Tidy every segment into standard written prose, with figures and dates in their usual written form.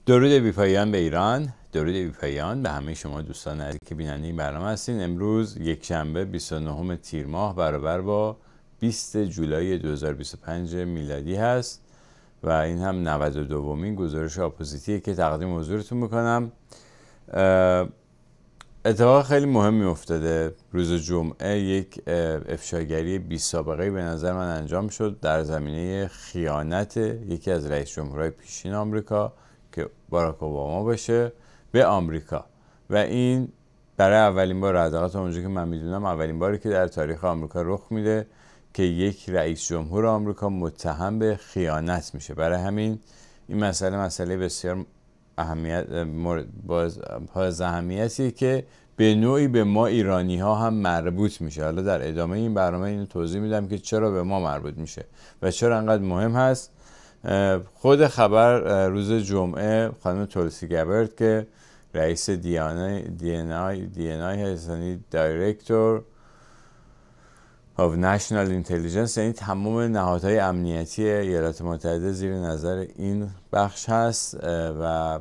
درود بی‌پایان به ایران، درود بی‌پایان به همه شما دوستان عزیزی که بیننده این برنامه هستین. امروز یک شنبه 29 تیر ماه برابر با 20 جولای 2025 میلادی هست و این هم 92مین گزارش آپوزیتیه که تقدیم حضورتون میکنم. اتفاق خیلی مهمی افتاده روز جمعه. یک افشاگری بی سابقه به نظر من انجام شد در زمینه خیانت یکی از رئیس جمهورهای پیشین آمریکا که باراک اوباما باشه به آمریکا و این برای اولین بار، حداقل تا اونجایی که من میدونم اولین باری که در تاریخ آمریکا رخ میده که یک رئیس جمهور آمریکا متهم به خیانت میشه. برای همین این مسئله بسیار اهمیتیه که به نوعی به ما ایرانی ها هم مربوط میشه. حالا در ادامه این برنامه اینو توضیح میدم که چرا به ما مربوط میشه و چرا انقدر مهم هست. خود خبر روز جمعه خانم تولسی گبرد که رئیس دی ان آی هست، یعنی دایرکتور of National Intelligence، یعنی تمام نهادهای امنیتی ایالات متحده زیر نظر این بخش هست و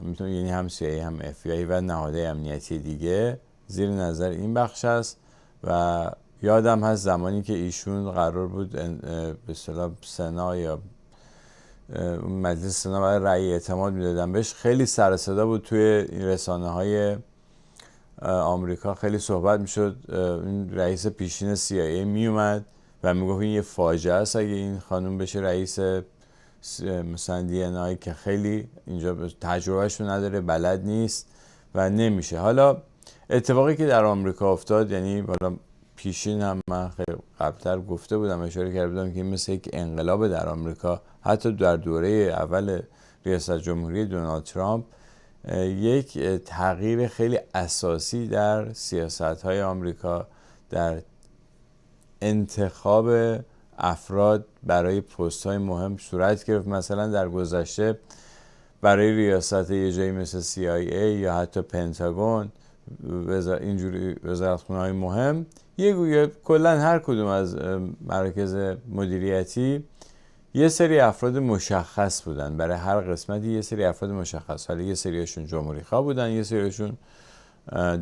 میتونه یعنی هم CIA هم FBI و نهادهای امنیتی دیگه زیر نظر این بخش هست. و یادم هست زمانی که ایشون قرار بود به اصطلاح سنا یا مجلس سنا برای رأی اعتماد میدادن بهش، خیلی سر و صدا بود توی رسانه‌های آمریکا، خیلی صحبت میشد. این رئیس پیشین CIA میومد و میگفت این یه فاجعه است اگه این خانم بشه رئیس مثلا DNA که خیلی اینجا تجربهشو نداره، بلد نیست و نمیشه. حالا اتفاقی که در آمریکا افتاد، یعنی حالا پیشین هم من خیلی قبلتر گفته بودم، اشاره کرده بودم که مثل یک انقلاب در آمریکا، حتی در دوره اول ریاست جمهوری دونالد ترامپ، یک تغییر خیلی اساسی در سیاست‌های آمریکا، در انتخاب افراد برای پست‌های مهم صورت گرفت. مثلا در گذشته برای ریاست یه جایی مثل CIA یا حتی پنتاگون، اینجوری وزارتخونه‌های مهم، کلا هر کدوم از مراکز مدیریتی یه سری افراد مشخص بودن، برای هر قسمتی یه سری افراد مشخص. حالا یه سریشون جمهوری خواه بودن، یه سریشون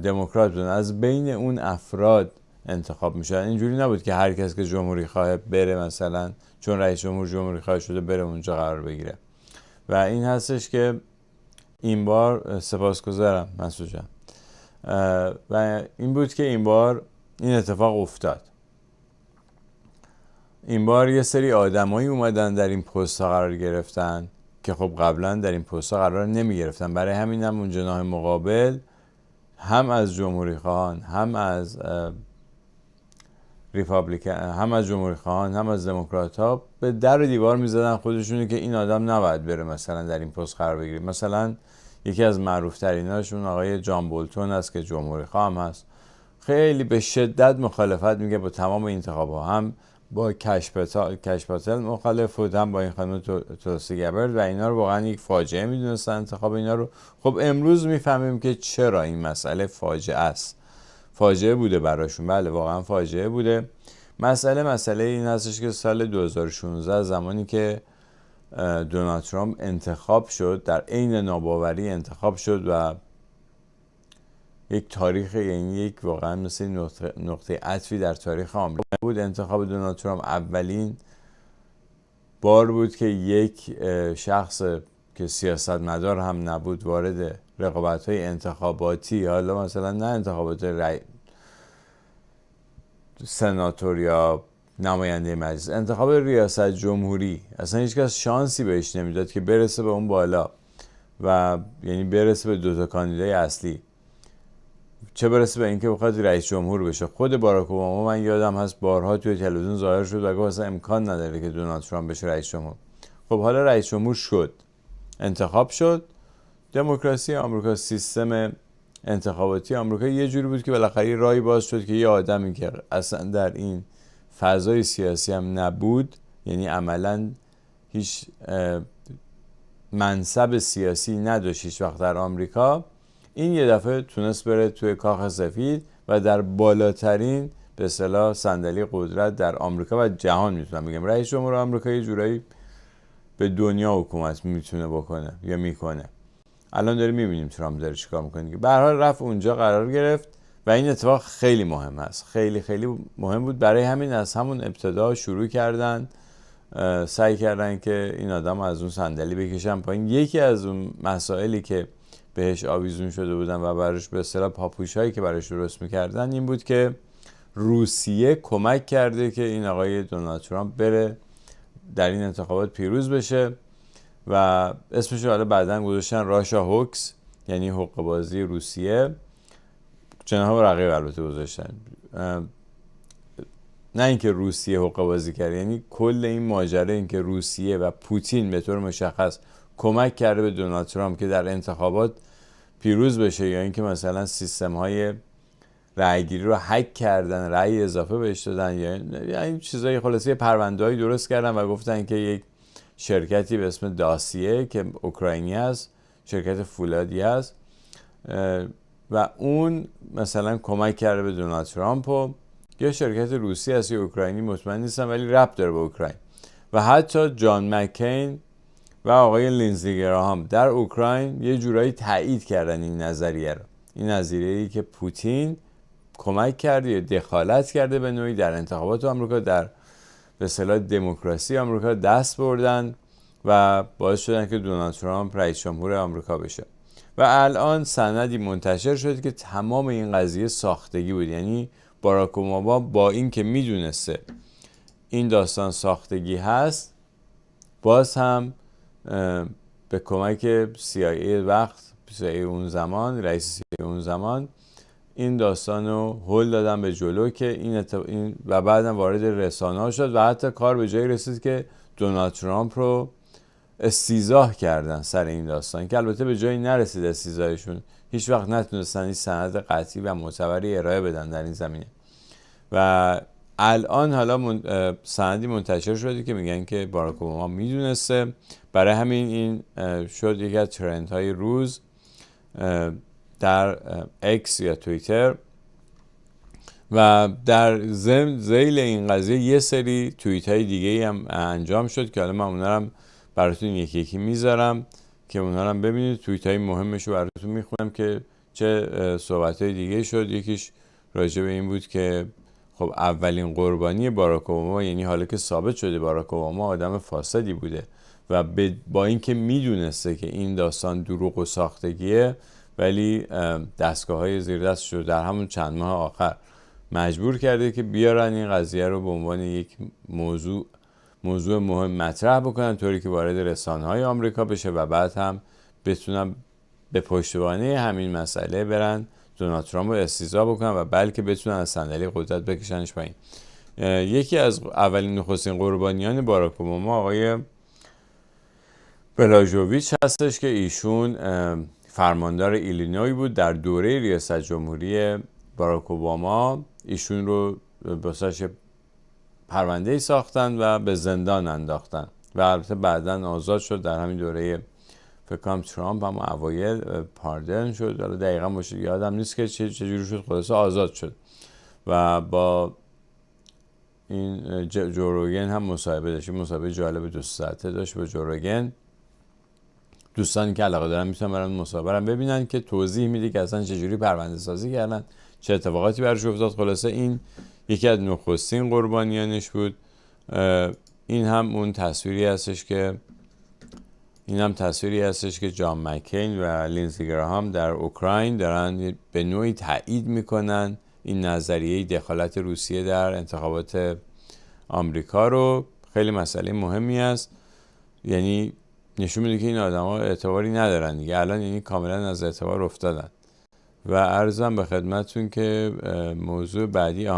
دموکرات بودن. از بین اون افراد انتخاب میشن. اینجوری نبود که هر کس که جمهوری خواه بره، مثلا چون رئیس جمهور جمهوری خواه شده بره اونجا قرار بگیره. و این هستش که این بار سپاسگزارم مسعود جان، و این بود که این بار این اتفاق افتاد. این بار یه سری آدمایی اومدن در این پست ها قرار گرفتن که خب قبلا در این پست ها قرار نمی گرفتن. برای همین هم اون جناح مقابل هم از جمهوری خواهان، هم از ریپابلیکن، هم از جمهوری خواهان، هم از دموکرات ها به در و دیوار می زدن خودشونو که این آدم نباید بره مثلا در این پست قرار بگیره. مثلا یکی از معروف تریناشون آقای جان بولتون است که جمهوری خواه هم هست، خیلی به شدت مخالفت میگه با تمام انتخاب ها، هم با کش پاتل مخالف بود، هم با این خانم تولسی گبرد، و اینا رو واقعا یک فاجعه میدونستن انتخاب اینا رو. خب امروز میفهمیم که چرا این مسئله فاجعه است. فاجعه بوده براشون، بله واقعا فاجعه بوده. مسئله این هستش که سال 2016 زمانی که دونالد ترامپ انتخاب شد، در عین ناباوری انتخاب شد و یک تاریخ، یعنی یک واقعا مثل نقطه عطفی در تاریخ آمریکا بود. انتخاب دونالد ترامپ اولین بار بود که یک شخص که سیاستمدار هم نبود وارد رقابت‌های انتخاباتی، حالا مثلا نه انتخابات سناتور یا نماینده مجلس، انتخاب ریاست جمهوری، اصلا هیچ کس شانسی بهش نمیداد که برسه به اون بالا و یعنی برسه به دوتا کاندیدای اصلی، چه برسه به اینکه بخواد رئیس جمهور بشه. خود باراک اوباما من یادم هست بارها توی تلویزیون ظاهر شد و گفت اصلا امکان نداره که دونالد ترامپ بشه رئیس جمهور. خب حالا رئیس جمهور شد، انتخاب شد. دموکراسی آمریکا، سیستم انتخاباتی آمریکا یه جوری بود که بالاخره راهی باز شد که یه آدمی که اصلا در این فضای سیاسی هم نبود، یعنی عملاً هیچ منصب سیاسی نداشت هیچ وقت در آمریکا، این یه دفعه تونست بره توی کاخ سفید و در بالاترین به اصطلاح صندلی قدرت در آمریکا و جهان، میتونم بگم رئیس جمهور آمریکا یه جورایی به دنیا حکومت میتونه بکنه یا میکنه. الان داریم میبینیم ترامپ داره چیکار میکنه که به هر حال رفت اونجا قرار گرفت و این اتفاق خیلی مهم هست، خیلی خیلی مهم بود. برای همین از همون ابتدا شروع کردن سعی کردن که این آدم از اون صندلی بکشن پایین. یکی از اون مسائلی که بهش آویزون شده بودن و براش به اصطلاح پاپوشایی که براش درست میکردن این بود که روسیه کمک کرده که این آقای دونالد ترامپ بره در این انتخابات پیروز بشه و اسمش رو بعداً گذاشتن راشا هوکس، یعنی حقه‌بازی روسیه. جناح رقیب البته گذاشتن، نه اینکه روسیه حقه‌بازی کرد، یعنی کل این ماجرا این که روسیه و پوتین به طور مشخص کمک کرده به دونالد ترامپ که در انتخابات پیروز بشه، یا اینکه مثلا سیستم‌های رأیگیری رو هک کردن، رأی اضافه بهش دادن، یا این چیزای خلاصه پرونده‌ای درست کردن و گفتن که یک شرکتی به اسم داسیه که اوکراینی است، شرکت فولادی است و اون مثلا کمک کرده به دونالد ترامپ و یا شرکت روسی است یا اوکراینی مطمئن نیستم ولی ربط داره به اوکراین. و حتی جان مکین و آقای لینزی گراهام در اوکراین یه جورایی تایید کردن این نظریه رو، این نظریه‌ای که پوتین کمک کرده یا دخالت کرده به نوعی در انتخابات آمریکا، در به اصطلاح دموکراسی آمریکا دست بردن و باعث شدن که دونالد ترامپ رئیس جمهور آمریکا بشه. و الان سندی منتشر شد که تمام این قضیه ساختگی بود، یعنی باراک اوباما با این که میدونسته این داستان ساختگی هست باز هم به کمک CIA وقت CIA اون زمان، رئیس CIA اون زمان، این داستان رو هل دادن به جلو که این و بعدم وارد رسانه‌ها شد و حتی کار به جایی رسید که دونالد ترامپ رو استیضاح کردن سر این داستان که البته به جایی نرسید. استیضاحشون هیچ وقت نتونستن هیچ سند قطعی و معتبری ارائه بدن در این زمینه. و الان حالا سندی منتشر شده که میگن که باراک اوباما میدونسته، برای همین این شد یکی از ترندهای روز در اکس یا توییتر. و در ذیل این قضیه یه سری توییت های دیگه هم انجام شد که حالا من اونا هم براتون یکی یکی میذارم که اونا هم ببینید. توییت های مهمش رو براتون میخونم که چه صحبت های دیگه شد. یکیش راجع به این بود که خب اولین قربانی باراک اوباما، یعنی حالا که ثابت شده باراک اوباما آدم فاسدی بوده و با اینکه میدونسته که این داستان دروغ و ساختگیه، ولی دستگاه‌های زیر دستش رو در همون چند ماه آخر مجبور کرده که بیارن این قضیه رو به عنوان یک موضوع مهم مطرح بکنن، طوری که وارد رسانه‌های آمریکا بشه و بعد هم بتونن به پشتوانه همین مسئله برن دونالد ترامپ رو استیضاح بکنن و بلکه بتونن از صندلی قدرت بکشنش پایین. یکی از اولین نخستین قربانیان باراک اوباما آقای بلاژوویچ هستش که ایشون فرماندار ایلینوی بود در دوره ریاست جمهوری باراک اوباما. ایشون رو بساش پرونده ساختن و به زندان انداختن و البته بعداً آزاد شد. در همین دوره فکر کنم ترامپ هم اوایل پاردن شد، حالا دقیقاً یادم نیست که چجوری شد، خلاصه آزاد شد. و با این جو روگن هم مصاحبه داشت، مصاحبه جالب 2 ساعته داشت با جو روگن. دوستانی که علاقه دارن میتونن برن مصاحبه رو ببینن که توضیح میده که اصلا چجوری پرونده سازی کردن، چه اتفاقاتی براش افتاد. خلاصه این یکی از نخستین قربانیانش بود. این هم اون تصویری هستش که جان مکین و لینزی گراهام در اوکراین دارن به نوعی تایید میکنن این نظریه دخالت روسیه در انتخابات آمریکا رو. خیلی مسئله مهمی است، یعنی نشون میده که این آدما اعتباری ندارن دیگه، الان یعنی کاملا از اعتبار افتادن. و عرضم به خدمتتون که موضوع بعدی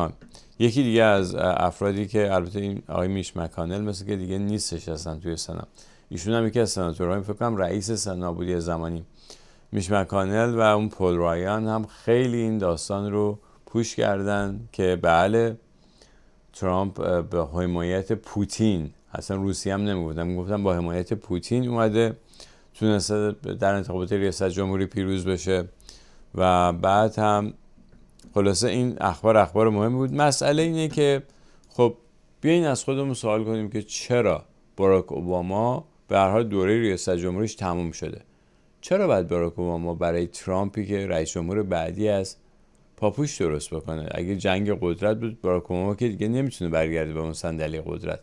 یکی دیگه از افرادی که البته این آقای میش مکانل مثل که دیگه نیستش اصلا توی سنا، ایشون هم یکی از سناتورهای فکر کنم رئیس سنا بود یه زمانی. میش مکانل و اون پول رایان هم خیلی این داستان رو پوش کردن که بله ترامپ به حمایت پوتین، اصلا روسیه هم نمیگفتن با حمایت پوتین اومده تونسته در انتخابات ریاست جمهوری پیروز بشه. و بعد هم خلاصه این اخبار مهم بود. مسئله اینه که خب بیاین از خودمون سوال کنیم که چرا باراک اوباما به هر حال دوره ریاست جمهوریش تموم شده. چرا باید باراک اوباما برای ترامپی که رئیس جمهور بعدی است پاپوش درست بکنه؟ اگه جنگ قدرت بود باراک اوباما که دیگه نمیتونه برگرده به اون صندلی قدرت.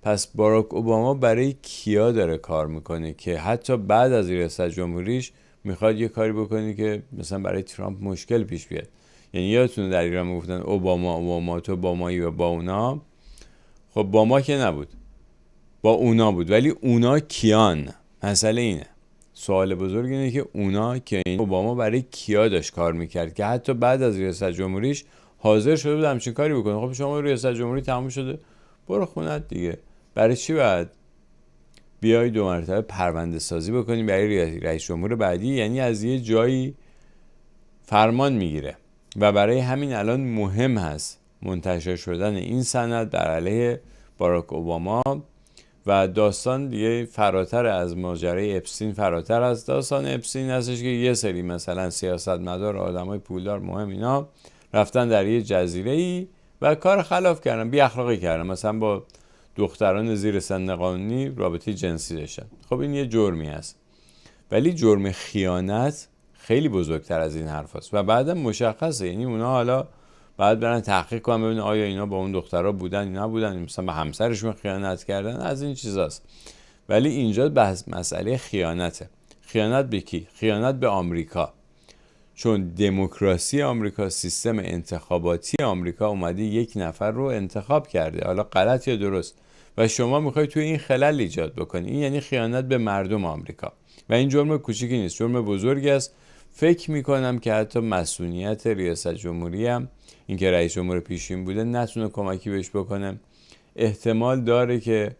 پس باراک اوباما برای کیا داره کار میکنه که حتی بعد از ریاست جمهوریش میخواد یه کاری بکنه که مثلا برای ترامپ مشکل پیش بیاد؟ یعنی یادتونه در ایران میگفتن اوباما تو با مایی و با اونا. خب با ما که نبود، با اونا بود. ولی اونا کیان؟ مسئله اینه، سوال بزرگ اینه که اونا که اوباما برای کیا داشت کار میکرد که حتی بعد از ریاست جمهوریش حاضر شده بود همچین کاری بکنه. خب شما ریاست جمهوری تموم شده، برو خونت دیگه. برای چی باید بیای 2 مرتبه پرونده سازی بکنی برای رئیس جمهور بعدی؟ یعنی از یه جایی فرمان میگیره و برای همین الان مهم هست منتشر شدن این سند در علیه باراک اوباما. و داستان دیگه فراتر از ماجرای اپستین، فراتر از داستان اپستین هستش که یه سری مثلا سیاستمدار، آدمای پولدار مهم، اینا رفتن در یه جزیره‌ای و کار خلاف کردن، بی اخلاقی کردن، مثلا با دختران زیر سن قانونی رابطه جنسی داشتن. خب این یه جرمی است، ولی جرم خیانت خیلی بزرگتر از این حرف هست و بعدا مشخصه. یعنی اونا حالا بعد برن تحقیق کنن ببینن آیا اینا با اون دخترها بودن یا نبودن، مثلا به همسرشون خیانت کردن، از این چیزاست. ولی اینجا بحث مسئله خیانته. خیانت به کی؟ خیانت به آمریکا. چون دموکراسی آمریکا، سیستم انتخاباتی آمریکا اومده یک نفر رو انتخاب کرده، حالا غلط یا درست، و شما میخوای توی این خلل ایجاد بکنی. این یعنی خیانت به مردم آمریکا و این جرم کوچیکی نیست، جرم بزرگی است. فکر میکنم که حتی مسئولیت ریاست جمهوری هم این که رئیس جمهور پیشین بوده نتونه کمکی بهش بکنه. احتمال داره که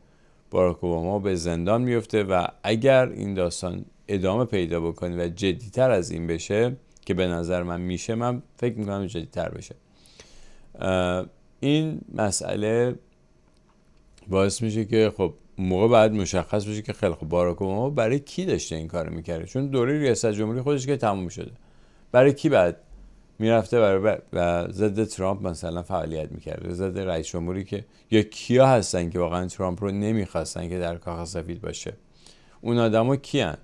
باراک اوباما به زندان میفته و اگر این داستان ادامه پیدا بکنه و جدیتر از این بشه که به نظر من میشه، من فکر میکنم جدیتر بشه، این مسئله باعث میشه که خب موقع بعد مشخص بشه که خیلی خب باراک اوباما برای کی داشته این کارو میکرده. چون دوره ریاست جمهوری خودش که تموم شده، برای کی بعد میرفته و ضد ترامپ مثلا فعالیت میکرده، ضد رئیس جمهوری که یا کیا هستن که واقعا ترامپ رو نمیخواستن که در کاخ سفید باشه؟ اون آدما کیان؟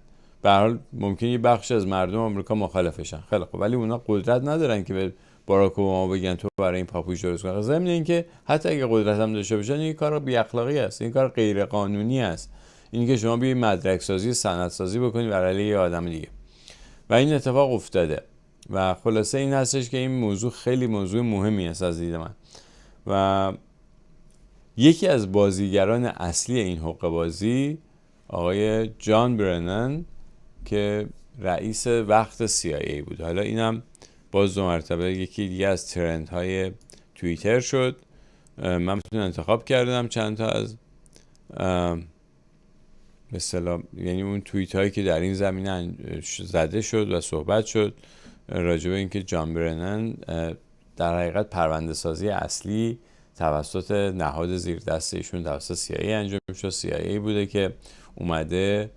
به هر حال ممکنه یه بخش از مردم آمریکا مخالفشن، خیلی خوب، ولی اونا قدرت ندارن که به باراک اوباما بگن تو برای این پاپوش درست کن. ضمن اینکه حتی اگه قدرت هم داشته باشن، این کار بی اخلاقی است، این کار غیر قانونی است. این که شما بیای مدرک سازی، سند سازی بکنید برای علیه آدم دیگه، و این اتفاق افتاده. و خلاصه این هستش که این موضوع خیلی موضوع مهمی است از دید من. و یکی از بازیگران اصلی این حقه بازی آقای جان برنن که رئیس وقت CIA بود. حالا اینم باز 2 مرتبه یکی دیگه از ترند های توییتر شد. من بتونم انتخاب کردم چند تا از مثلا، یعنی اون توییت هایی که در این زمینه زده شد و صحبت شد راجع به اینکه جان برنن در حقیقت پرونده سازی اصلی توسط نهاد زیر دست ایشون توسط CIA انجام شد. CIA بوده که اومده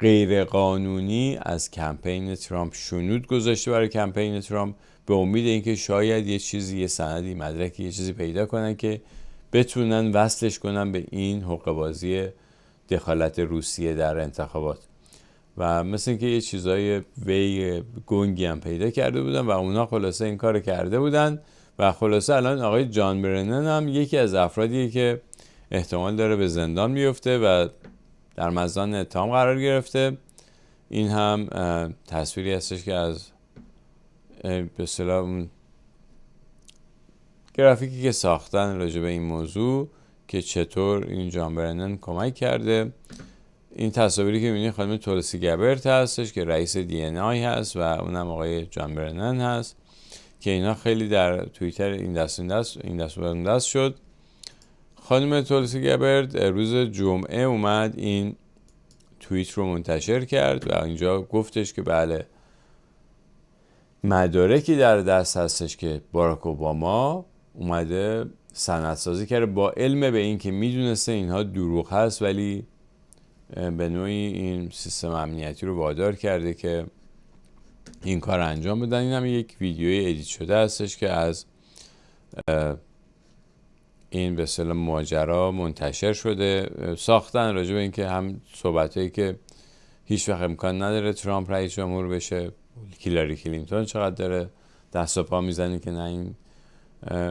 غیر قانونی از کمپین ترامپ شنود گذاشته برای کمپین ترامپ، به امید اینکه شاید یه چیزی، یه سندی، مدرکی، یه چیزی پیدا کنن که بتونن وصلش کنن به این حقه بازی دخالت روسیه در انتخابات. و مثل اینکه یه چیزای وی گنگی هم پیدا کرده بودن و اونا خلاصه این کار کرده بودن. و خلاصه الان آقای جان برنن هم یکی از افرادیه که احتمال داره به زندان بیفته و در مزان اتهام قرار گرفته. این هم تصویری هستش که از به اصطلاح اون گرافیکی که ساختن راجع به این موضوع که چطور این جان برنن کمک کرده. این تصاویری که می‌بینید خانم تولسی گبرت هستش که رئیس DNI هست و اونم آقای جان برنن هست که اینا خیلی در توییتر این دست شد. خانم تولسی گبرت روز جمعه اومد این توییت رو منتشر کرد و اینجا گفتش که بله مدارکی در دست هستش که باراک اوباما اومده سندسازی کرده با علم به این که میدونسته اینها دروغ هست، ولی به نوعی این سیستم امنیتی رو وادار کرده که این کار انجام بدن. این هم یک ویدیوی ادیت شده هستش که از این به اصطلاح ماجرا منتشر شده. ساختن راجع به اینکه هم صحبتایی که هیچ وقت امکان نداره ترامپ رئیس جمهور بشه، هیلاری کلینتون چقدر داره دست و پا میزنه که نه این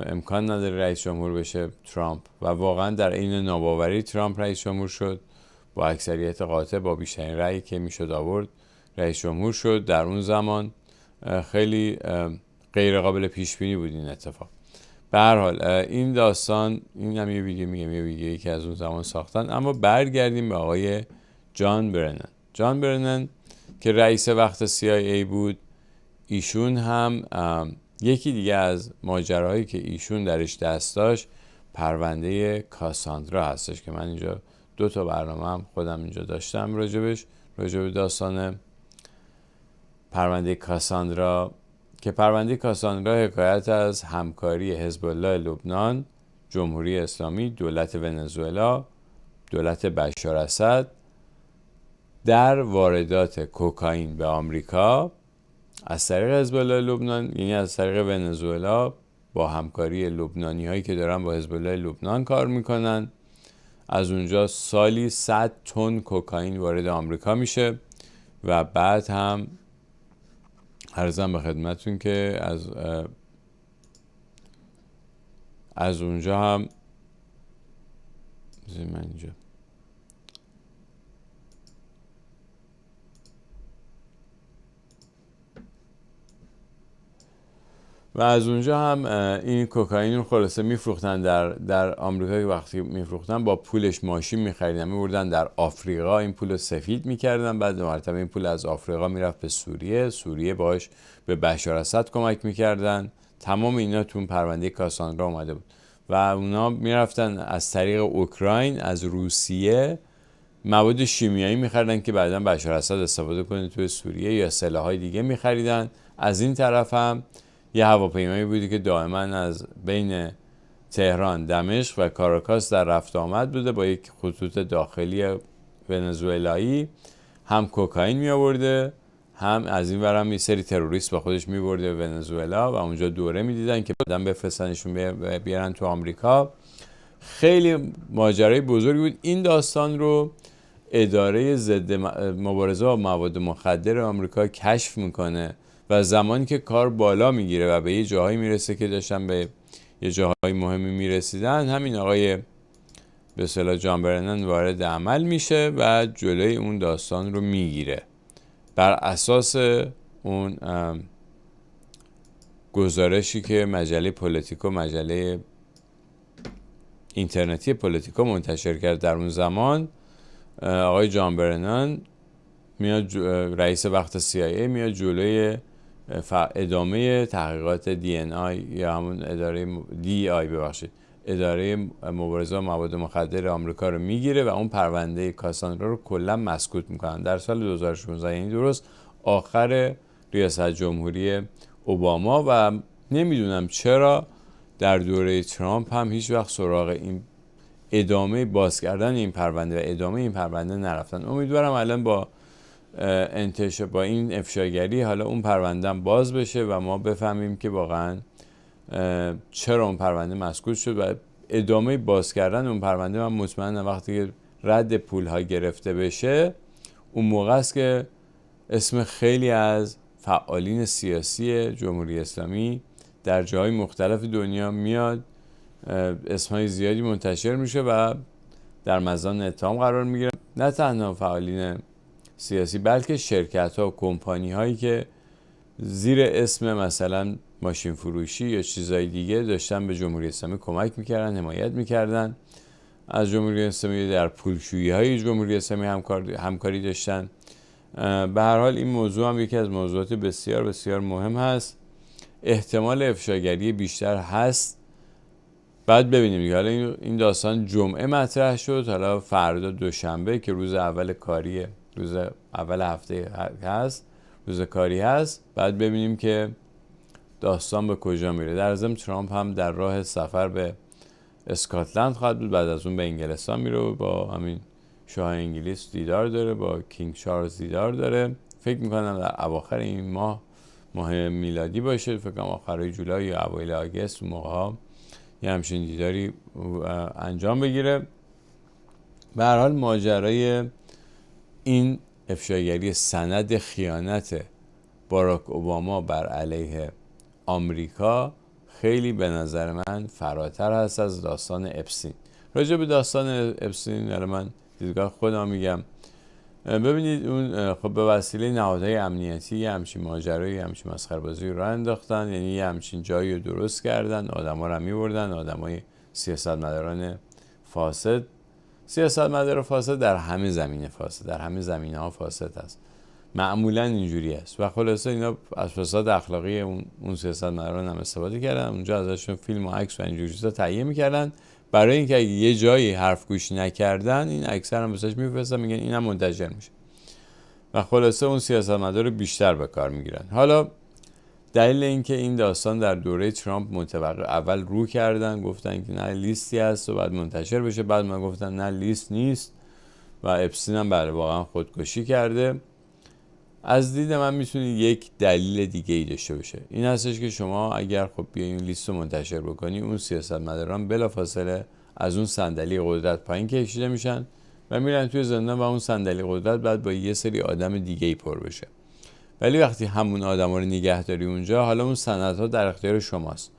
امکان نداره رئیس جمهور بشه ترامپ، و واقعا در عین ناباوری ترامپ رئیس جمهور شد با اکثریت قاطع، با بیشترین رأیی که میشد آورد رئیس جمهور شد. در اون زمان خیلی غیر قابل پیش بینی بود این اتفاق. به هر حال این داستان، این هم یه ویدیویی که از اون زمان ساختن. اما برگردیم به آقای جان برنن. جان برنن که رئیس وقت CIA بود، ایشون هم یکی دیگه از ماجراهایی که ایشون درش دست داشت پرونده کاساندرا هستش که من اینجا 2 تا برنامه هم خودم اینجا داشتم راجع به داستان پرونده کاساندرا، که پرونده کاساندرا حکایت از همکاری حزب الله لبنان، جمهوری اسلامی، دولت ونزوئلا، دولت بشار اسد در واردات کوکائین به آمریکا از طریق حزب الله لبنان، یعنی از طریق ونزوئلا با همکاری لبنانی هایی که دارن با حزب الله لبنان کار میکنن. از اونجا سالی 100 تن کوکائین وارد آمریکا میشه و بعد هم عرضم به خدمتون که از اونجا هم من اینجا و از اونجا هم این کوکائین رو خلاصه میفروختن در آمریکا. که وقتی میفروختن با پولش ماشین میخریدن میبردن در آفریقا، این پول رو سفید میکردن، بعد مرتبه این پول از آفریقا میرفت به سوریه باش به بشار اسد کمک میکردن. تمام اینا تو پرونده کاساندرا اومده بود و اونا میرفتن از طریق اوکراین از روسیه مواد شیمیایی میخریدن که بعدا بشار اسد استفاده کنه توی سوریه، یا سلاح‌های دیگه میخریدن. از این طرف هم یه هواپیمایی بودی که دائما از بین تهران، دمشق و کاراکاس در رفت آمد بوده با یک خطوط داخلی ونزوئلایی، هم کوکائین می آورده، هم از این ورم یه سری تروریست با خودش می برده به ونزوئلا و اونجا دوره می دیدن که بعداً بفرستنشون بیارن تو آمریکا. خیلی ماجرای بزرگی بود. این داستان رو اداره ضد مبارزه با مواد مخدر آمریکا کشف میکنه و زمانی که کار بالا میگیره و به یه جاهایی میرسه که داشتن به یه جاهای مهمی میرسیدن، همین آقای به اصطلاح جان برنن وارد عمل میشه و جلوی اون داستان رو میگیره. بر اساس اون گزارشی که مجله پولیتیکو، مجله اینترنتی پولیتیکو منتشر کرد در اون زمان، آقای جان برنن میاد رئیس وقت CIA میاد جلوی ادامه تحقیقات DNI یا همون اداره مبارزه با مواد مخدر آمریکا رو میگیره و اون پرونده کاساندرا رو کلا مسکوت میکنن در سال 2016، یعنی درست آخر ریاست جمهوری اوباما. و نمیدونم چرا در دوره ترامپ هم هیچ وقت سراغ این ادامه باز کردن این پرونده و ادامه این پرونده نرفتن. امیدوارم الان با با این افشاگری حالا اون پرونده باز بشه و ما بفهمیم که واقعا چرا اون پرونده مسکوت شد و ادامه باز کردن اون پرونده. من مطمئنم وقتی که رد پول ها گرفته بشه اون موقع است که اسم خیلی از فعالین سیاسی جمهوری اسلامی در جاهای مختلف دنیا میاد، اسمهای زیادی منتشر میشه و در مزان اتهام قرار میگیره. نه تنها فعالین سیاسی بلکه شرکت ها و کمپانی هایی که زیر اسم مثلا ماشین فروشی یا چیزهای دیگه داشتن به جمهوری اسلامی کمک میکردن، حمایت میکردن از جمهوری اسلامی، در پولشویی های جمهوری اسلامی همکاری داشتن. به هر حال این موضوع هم یکی از موضوعات بسیار بسیار مهم هست. احتمال افشاگری بیشتر هست. بعد ببینیم دیگه. حالا این داستان جمعه مطرح شد، حالا فردا دوشنبه که روز اول کاریه، روز اول هفته هست، روز کاری هست، بعد ببینیم که داستان به کجا میره. در ضمن ترامپ هم در راه سفر به اسکاتلند خواهد بود، بعد از اون به انگلستان میره و با همین شاه انگلیس دیدار داره، با کینگ چارلز دیدار داره. فکر میکنم در اواخر این ماه میلادی باشه، فکر کنم آخرای جولای یا اوایل آگوست موقع یه همچین دیداری انجام بگیره. به هر حال ماجرای این افشاگری سند خیانت باراک اوباما بر علیه آمریکا خیلی به نظر من فراتر هست از داستان اپستین. راجع به داستان اپستین من دیدگاه خودم میگم. ببینید اون خب به وسیله نهادهای امنیتی یه همچین ماجرایی، همچین مسخره‌بازی رو انداختن، یعنی یه همچین جایی رو درست کردن، آدما رو می‌بردن، آدمای سیاستمداران فاسد. سیاستمدار فاسد در همه زمینه فاسد، در همه زمینه‌ها فاسد است، معمولا اینجوری است و خلاصه اینا از فساد اخلاقی اون سیاستمداران هم استفاده کردن، اونجا ازشون فیلم و عکس و اینجور چیزا تهیه می‌کردن برای اینکه اگه یه جایی حرف گوش نکردن این اکثر هم بهش میفرستن، میگن اینم منتشر میشه و خلاصه اون سیاستمدار رو بیشتر به کار میگیرن. حالا دلیل اینکه این داستان در دوره ترامپ متوقع اول رو کردن، گفتن که نه لیستی هست و بعد منتشر بشه، بعد ما گفتن نه لیست نیست و اپستین هم بله واقعا خودکشی کرده. از دید من میتونه یک دلیل دیگه ای داشته باشه، این هستش که شما اگر خب بیای این لیست رو منتشر بکنی، اون سیاستمداران بلافاصله از اون صندلی قدرت پایین کشیده میشن و میرن توی زندان و اون صندلی قدرت بعد با یه سری آدم دیگه ای پر بشه. ولی وقتی همون آدما رو نگه داری اونجا، حالا اون سندها در اختیار شماست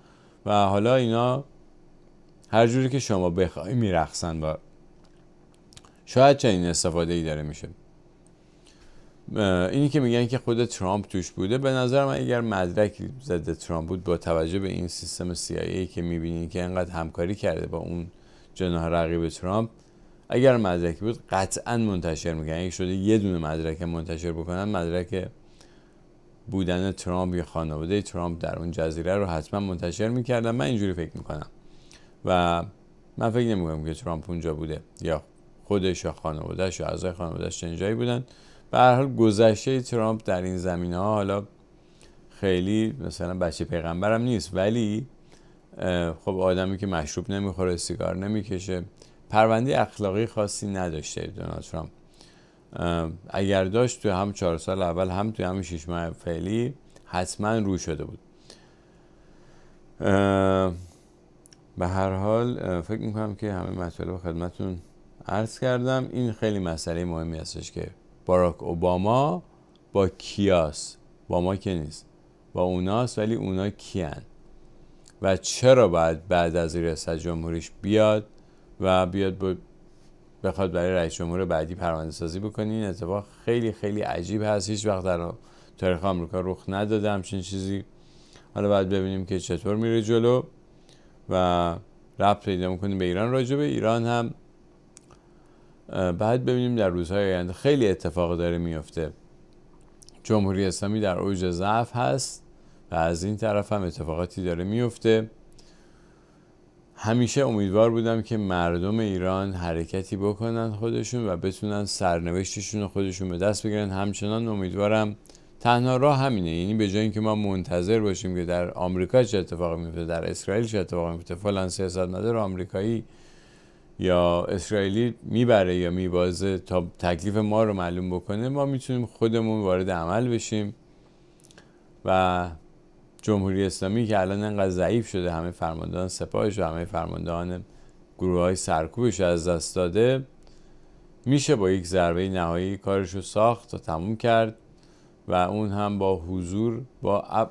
و حالا اینا هر جوری که شما بخوای میرقصن با شاید چنین استفاده ای داره میشه. اینی که میگن که خود ترامپ توش بوده، به نظر من اگر مدرکی ضد ترامپ بود با توجه به این سیستم CIA که میبینی که انقدر همکاری کرده با اون جناح رقیب ترامپ، اگر مدرکی بود قطعا منتشر میکنن. اگه شده یه دونه مدرک منتشر بکنن، مدرک بودن ترامپ یا خانواده ترامپ در اون جزیره رو حتما منتشر میکردن. من اینجوری فکر میکنم و من فکر نمیکنم که ترامپ اونجا بوده یا خودش یا خانواده‌اش یا اعضای خانواده‌اش چنین جایی بودن. به هر حال گذشته ترامپ در این زمینه‌ها حالا خیلی مثلا بچه پیغمبرم نیست، ولی خب آدمی که مشروب نمیخوره، سیگار نمیکشه، پرونده اخلاقی خاصی نداشته دونالد ترامپ. اگر داشت تو هم 4 سال اول هم تو هم 6 ماه فعلی حتما رو شده بود. به هر حال فکر میکنم که همه مطالب خدمتون عرض کردم. این خیلی مسئله مهمی هستش که باراک اوباما با کیاس، با ما که نیست، با اوناست، ولی اونا کیان و چرا باید بعد از ریاست جمهوریش بیاد و بخواد برای رئیس جمهور بعدی پرونده سازی بکنی. این اتفاق خیلی خیلی عجیب هست، هیچ وقت در تاریخ آمریکا رخ نداده همچین چیزی. حالا باید ببینیم که چطور میره جلو و ربط پیدا میکنه به ایران. راجع به ایران هم بعد ببینیم در روزهای آینده. خیلی اتفاق داره میفته، جمهوری اسلامی در اوج ضعف هست و از این طرف هم اتفاقاتی داره میفته. همیشه امیدوار بودم که مردم ایران حرکتی بکنن خودشون و بتونن سرنوشتشون رو خودشون به دست بگیرن. همچنان امیدوارم. تنها راه همینه، یعنی به جای اینکه ما منتظر باشیم که در آمریکا چه اتفاقی میفته، در اسرائیل چه اتفاقی میفته، فلان سیاستمدار آمریکایی یا اسرائیلی میبره یا میبازه تا تکلیف ما رو معلوم بکنه، ما میتونیم خودمون وارد عمل بشیم و جمهوری اسلامی که الان انقدر ضعیف شده، همه فرماندهان سپاهش و همه فرماندهان گروه‌های سرکوبش از دست داده، میشه با یک ضربه نهایی کارش رو ساخت و تموم کرد و اون هم با حضور، با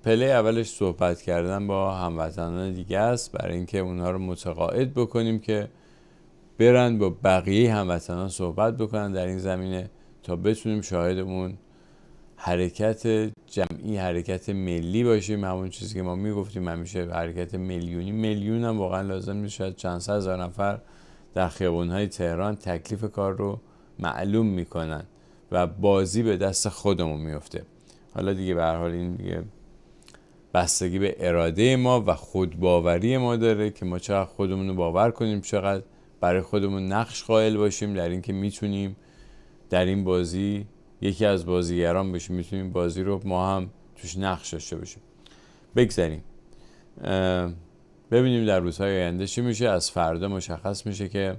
پله اولش صحبت کردن با هموطنان دیگه است، برای اینکه اونها رو متقاعد بکنیم که برن با بقیه هموطنان صحبت بکنن در این زمینه تا بتونیم شاهدمون حرکت جمعی، حرکت ملی باشیم. همون چیزی که ما میگفتیم همیشه، حرکت میلیون هم واقعا لازم نیست، شاید چند صد هزار نفر در خیابون‌های تهران تکلیف کار رو معلوم میکنن و بازی به دست خودمون میفته. حالا دیگه به هر حال این دیگه بستگی به اراده ما و خودباوری ما داره که ما چقدر خودمون رو باور کنیم، چقدر برای خودمون نقش قائل باشیم در این که میتونیم در این بازی یکی از بازیگران باشیم، میتونیم بازی رو ما هم توش نقش داشته باشیم. بگذاریم ببینیم در روزهای آینده چی میشه. از فردا مشخص میشه که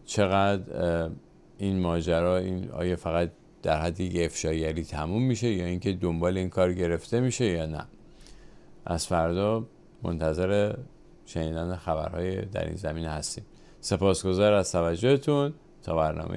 چقدر این ماجرا، این آیا فقط در حد یک افشاگری تموم میشه یا اینکه دنبال این کار گرفته میشه یا نه. از فردا منتظر شنیدن خبرهای در این زمینه هستیم. سپاسگزار از توجهتون. تا برنامه